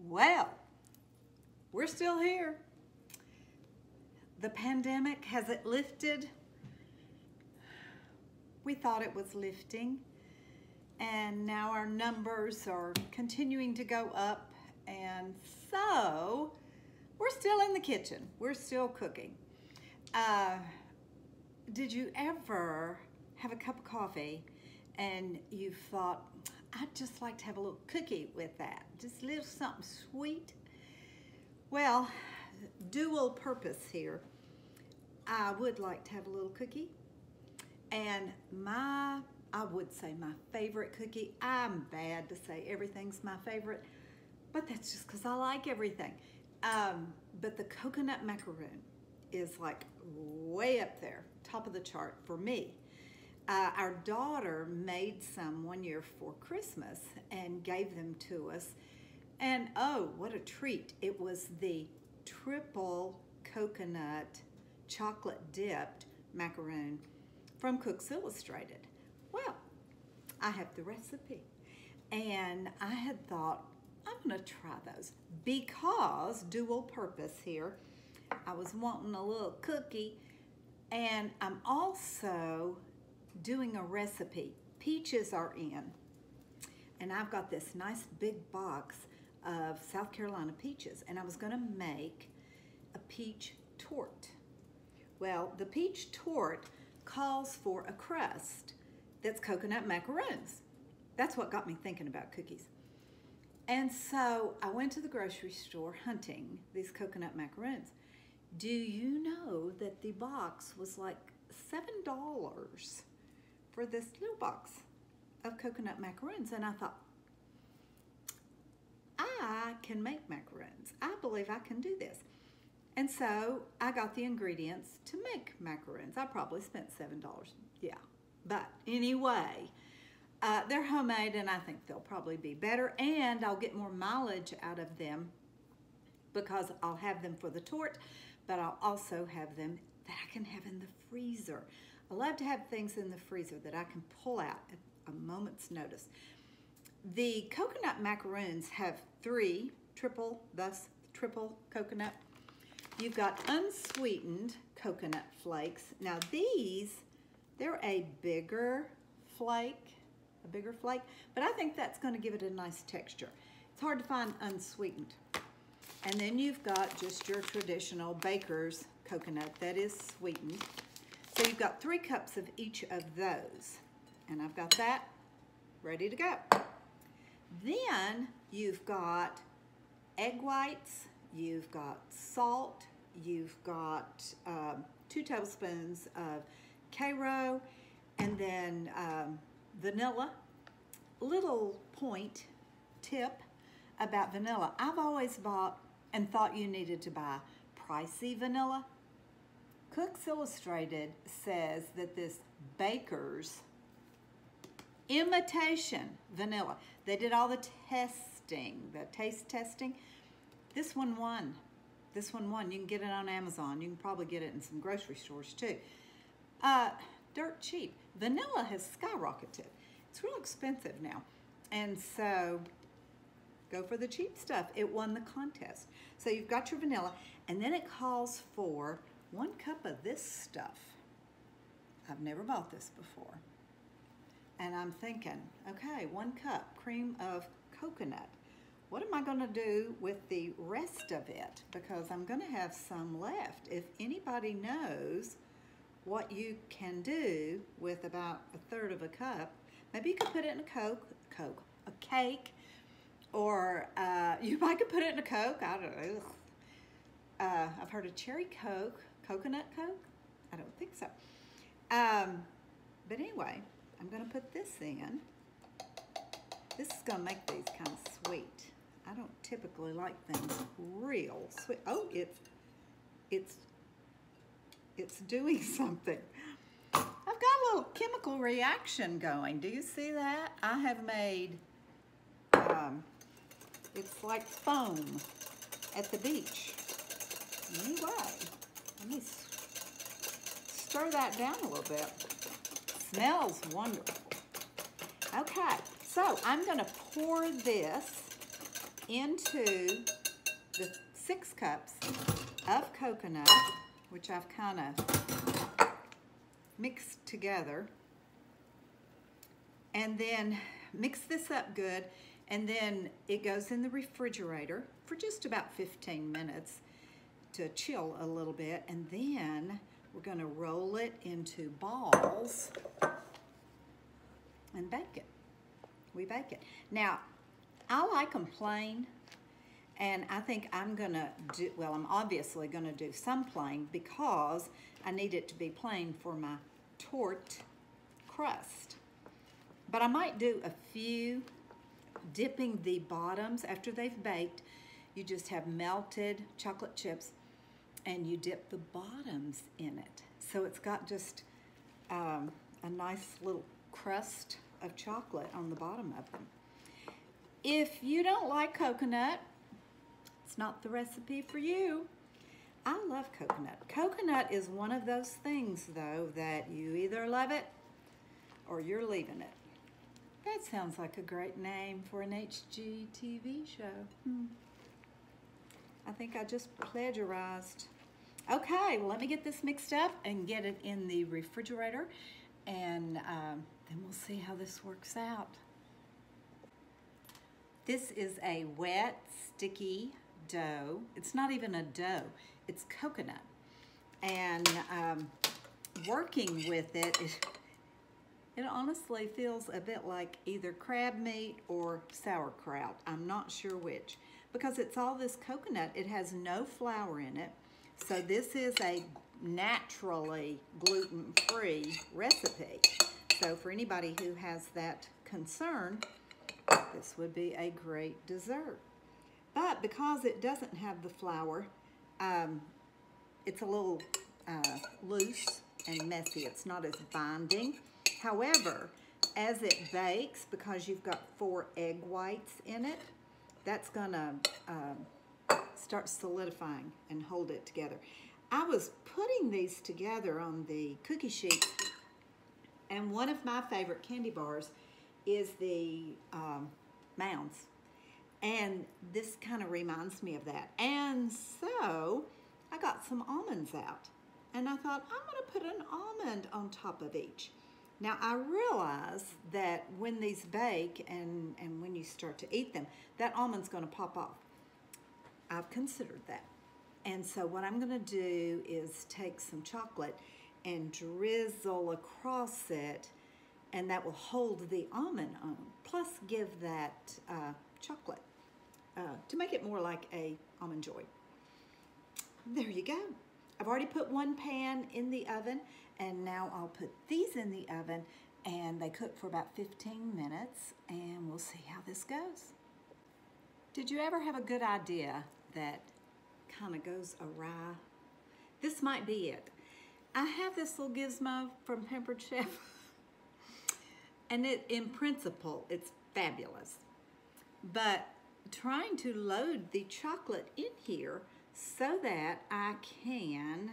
Well, we're still here. The pandemic, has it lifted? We thought it was lifting, and now our numbers are continuing to go up, and so we're still in the kitchen. We're still cooking. Did you ever have a cup of coffee and you thought, I'd just like to have a little cookie with that, just a little something sweet? Well, dual purpose here. I would like to have a little cookie, and I would say my favorite cookie, I'm bad to say everything's my favorite, but that's just because I like everything. But the coconut macaroon is like way up there, top of the chart for me. Our daughter made some one year for Christmas and gave them to us. And oh, what a treat. It was the triple coconut chocolate dipped macaroon from Cooks Illustrated. Well, I have the recipe, and I had thought, I'm gonna try those because dual purpose here. I was wanting a little cookie, and I'm also doing a recipe. Peaches are in, and I've got this nice big box of South Carolina peaches, and I was gonna make a peach tort. Well, the peach tort calls for a crust that's coconut macaroons. That's what got me thinking about cookies. And so I went to the grocery store hunting these coconut macaroons. Do you know that the box was like $7 for this little box of coconut macaroons? And I thought, I can make macaroons. I believe I can do this. And so I got the ingredients to make macaroons. I probably spent $7, yeah. But anyway, they're homemade, and I think they'll probably be better, and I'll get more mileage out of them because I'll have them for the tort, but I'll also have them that I can have in the freezer. I love to have things in the freezer that I can pull out at a moment's notice. The coconut macaroons have triple coconut. You've got unsweetened coconut flakes. Now these, they're a bigger flake, but I think that's going to give it a nice texture. It's hard to find unsweetened. And then you've got just your traditional baker's coconut that is sweetened. So you've got 3 cups of each of those. And I've got that ready to go. Then you've got egg whites, you've got salt, you've got 2 tablespoons of Karo, and then vanilla. Little point tip about vanilla. I've always bought and thought you needed to buy pricey vanilla. Cooks Illustrated says that this baker's imitation vanilla, they did all the testing, the taste testing. This one won. This one won. You can get it on Amazon. You can probably get it in some grocery stores too. Dirt cheap. Vanilla has skyrocketed. It's real expensive now. And so go for the cheap stuff. It won the contest. So you've got your vanilla, and then it calls for 1 cup of this stuff. I've never bought this before. And I'm thinking, okay, 1 cup cream of coconut. What am I gonna do with the rest of it? Because I'm gonna have some left. If anybody knows what you can do with about 1/3 of a cup, maybe you could put it in a cake, or you might could put it in a Coke, I don't know. I've heard of cherry Coke, coconut Coke? I don't think so. But anyway, I'm gonna put this in. This is gonna make these kind of sweet. I don't typically like things real sweet. Oh, it's doing something. I've got a little chemical reaction going. Do you see that? I have made, it's like foam at the beach. Anyway, let me stir that down a little bit. Smells wonderful. Okay, so I'm gonna pour this into the 6 cups of coconut, which I've kind of mixed together. And then mix this up good, and then it goes in the refrigerator for just about 15 minutes to chill a little bit, and then we're going to roll it into balls and bake it. We bake it. Now, I like them plain, and I think I'm going to do, well, I'm obviously going to do some plain because I need it to be plain for my torte crust. But I might do a few, dipping the bottoms after they've baked. You just have melted chocolate chips and you dip the bottoms in it. So it's got just a nice little crust of chocolate on the bottom of them. If you don't like coconut, it's not the recipe for you. I love coconut. Coconut is one of those things, though, that you either love it or you're leaving it. That sounds like a great name for an HGTV show. I think I just plagiarized. Okay, well, let me get this mixed up and get it in the refrigerator, and then we'll see how this works out. This is a wet, sticky dough. It's not even a dough, it's coconut. And working with it, it honestly feels a bit like either crab meat or sauerkraut. I'm not sure which, because it's all this coconut. It has no flour in it. So this is a naturally gluten-free recipe. So for anybody who has that concern, this would be a great dessert. But because it doesn't have the flour, it's a little loose and messy. It's not as binding. However, as it bakes, because you've got 4 egg whites in it, that's gonna start solidifying and hold it together. I was putting these together on the cookie sheet, and one of my favorite candy bars is the Mounds. And this kind of reminds me of that. And so I got some almonds out, and I thought, I'm gonna put an almond on top of each. Now, I realize that when these bake and when you start to eat them, that almond's going to pop off. I've considered that. And so what I'm going to do is take some chocolate and drizzle across it, and that will hold the almond on, plus give that chocolate to make it more like a Almond Joy. There you go. I've already put one pan in the oven, and now I'll put these in the oven, and they cook for about 15 minutes, and we'll see how this goes. Did you ever have a good idea that kind of goes awry? This might be it. I have this little gizmo from Pampered Chef, and in principle, it's fabulous. But trying to load the chocolate in here so that I can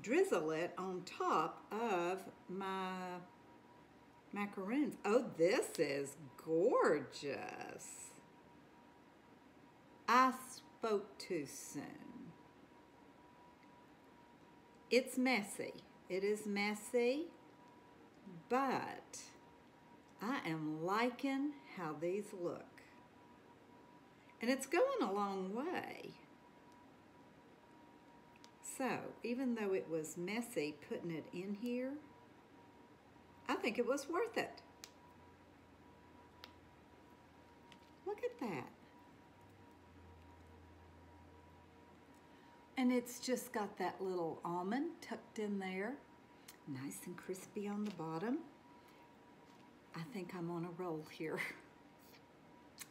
drizzle it on top of my macaroons. Oh, this is gorgeous. I spoke too soon. It's messy. It is messy, but I am liking how these look. And it's going a long way. So, even though it was messy putting it in here, I think it was worth it. Look at that. And it's just got that little almond tucked in there, nice and crispy on the bottom. I think I'm on a roll here.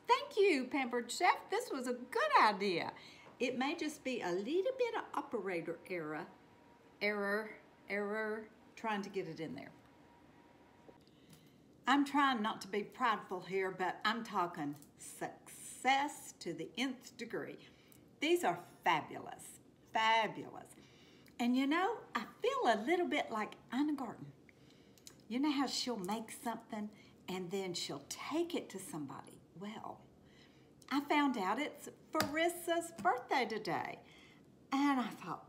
Thank you, Pampered Chef. This was a good idea. It may just be a little bit of operator error, trying to get it in there. I'm trying not to be prideful here, but I'm talking success to the nth degree. These are fabulous, fabulous. And you know, I feel a little bit like Anna Garten. You know how she'll make something and then she'll take it to somebody? Well, I found out it's Farissa's birthday today. And I thought,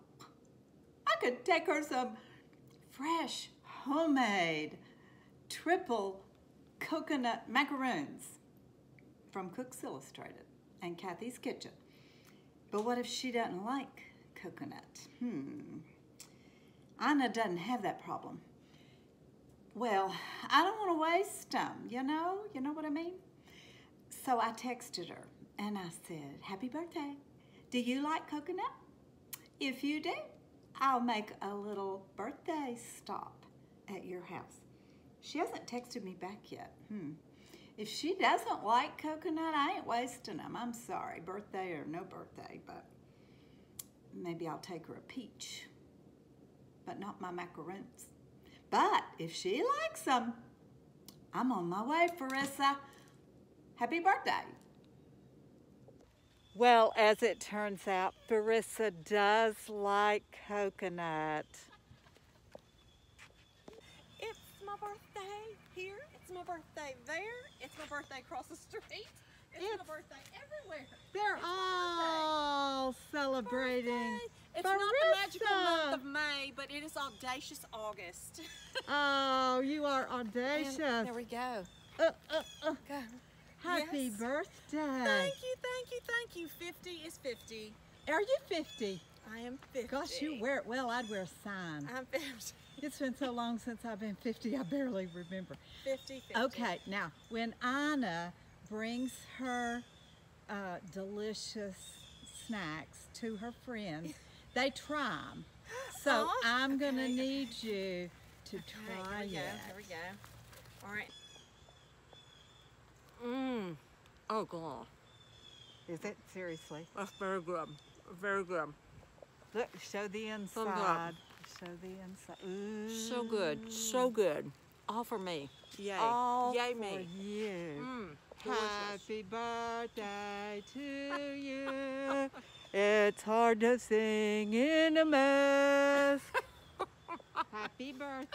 I could take her some fresh, homemade, triple coconut macaroons from Cooks Illustrated and Kathy's Kitchen. But what if she doesn't like coconut? Anna doesn't have that problem. Well, I don't want to waste them, you know what I mean? So I texted her and I said, happy birthday. Do you like coconut? If you do, I'll make a little birthday stop at your house. She hasn't texted me back yet. If she doesn't like coconut, I ain't wasting them. I'm sorry, birthday or no birthday, but maybe I'll take her a peach, but not my macaroons. But if she likes them, I'm on my way, Farissa. Happy birthday. Well, as it turns out, Farissa does like coconut. It's my birthday here. It's my birthday there. It's my birthday across the street. It's my birthday everywhere. They're all celebrating. Birthday. It's not the magical month of May, but it is audacious August. Oh, you are audacious. And there we go. Go. Happy Yes. birthday. Thank you, thank you, thank you. 50 is 50. Are you 50? I am 50. Gosh, you wear it well. I'd wear a sign. I'm 50. It's been so long since I've been 50, I barely remember. 50. Okay, now, when Anna brings her delicious snacks to her friends, they try them. So I'm going to need you to try it. Here we go. All right. Oh, God. Is it? Seriously? That's very good. Very good. Look, show the inside. Show the inside. Ooh. So good. So good. All for me. Yay. All Yay for me. you. Delicious. Happy birthday to you. It's hard to sing in a mask. Happy birthday.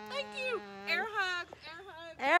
Thank you. Air hug. Air hug.